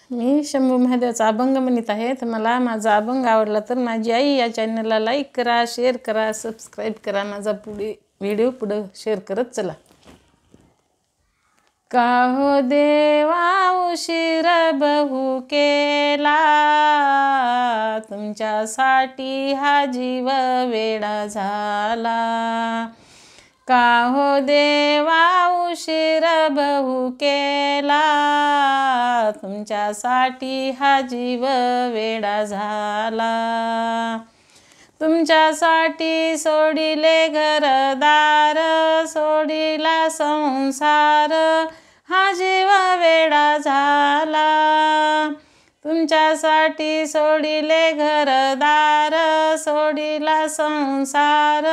मी शंभू महादेवचा अभंग म्हणत आहे. तर मला माझा अभंग आवडला तर माझी आई या चॅनलला लाईक करा, शेअर करा, सबस्क्राईब करा. माझा व्हिडिओ पुढे शेअर करत चला. का हो देवा उशीर बहु केला, तुमच्यासाठी हा जीव वेडा झाला. का हो देवा उशीर बहु केला, तुमच्यासाठी हा जीव वेडा झाला. तुमच्यासाठी सोडिले घरदार, सोडिला संसार, हा जीव वेडा झाला. तुमच्यासाठी सोडिले घरदार, सोडिला संसार,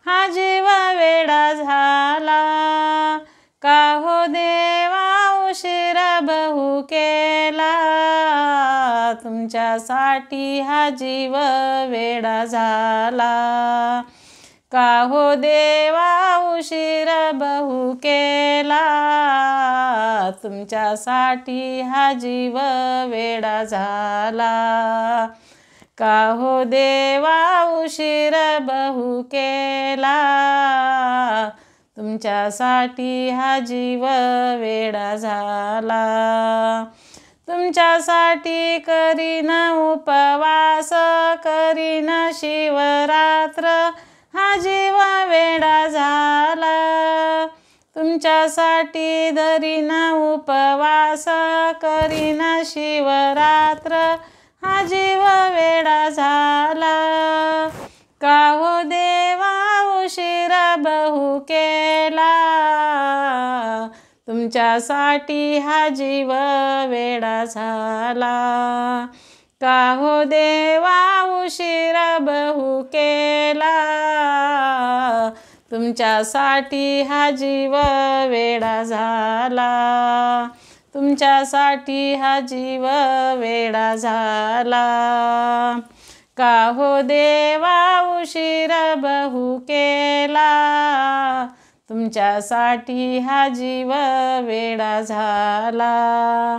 हा जीव वेडा झाला. का हो देवा उशीर बहु केला, तुमच्यासाठी हा जीव वेडा झाला. का हो देवा उशीर बहु केला, तुमच्यासाठी हा जीव वेडा झाला. का हो देवा उशीर बहु केला, तुमच्यासाठी हा जीव वेडा झाला. तुमच्यासाठी करीन उपवास, करीन शिवरात्र, हा जीव वेडा झाला. तुमच्यासाठी धरीन उपवास, करीन शिवरात्र, हा जीव वेडा झाला. का हो देवा उशीर बहु केला, तुमच्यासाठी हा जीव वेडा झाला. का हो देवा उशीर बहु केला, तुमच्यासाठी हा जीव वेडा झाला. तुमच्यासाठी हा जीव वेडा झाला. का हो देवा उशीर बहु केला, तुमच्यासाठी हा जीव वेडा झाला.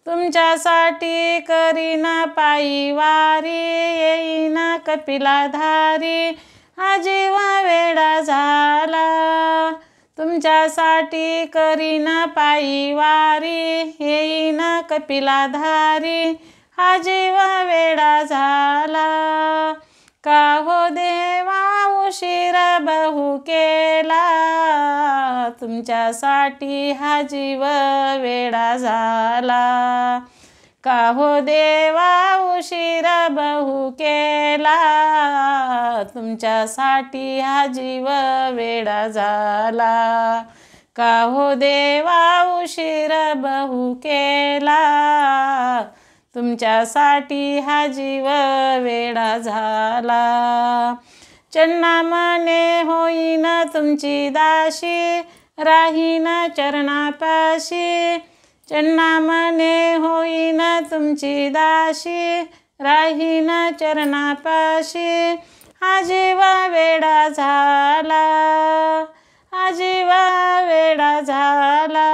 तुमच्यासाठी करीन पायी वारी, येईन कपिलाधारी, हा जीव वेडा झाला. तुमच्यासाठी करीन पायी वारी, येईन कपिलाधारी, हा जीव वेडा झाला. का हो देवा उशीर बहु केला, तुमच्यासाठी हा जीव वेडा झाला. का हो देवा उशीर बहु केला, तुमच्यासाठी हा जीव वेडा झाला. का हो देवा उशीर बहु केला, तुमच्यासाठी हा जीव वेडा झाला. चरणामने होईन तुमची दासी, राहीन चरणापाशी. चरणामने होईन तुमची दासी, राहीन चरणापाशी, हा जीव वेडा झाला. हा जीव वेडा झाला.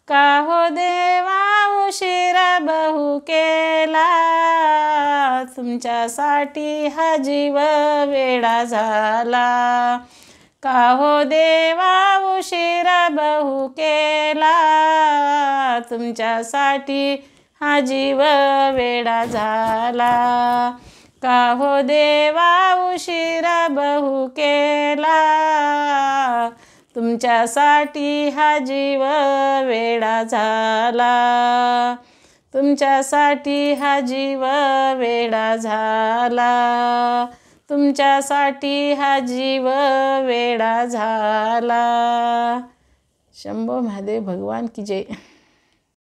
का हो देवा उशीर बहु केला, तुमच्यासाठी हा जीव वेडा झाला. का हो देवा उशीर बहु केला, तुमच्यासाठी हा जीव वेडा झाला. का हो देवा उशीर बहु केला, तुमच्यासाठी हा जीव वेडा झाला. तुमच्यासाठी हा जीव वेडा झाला. तुमच्यासाठी हा जीव वेडा झाला. शंभो महादेव भगवान की जय.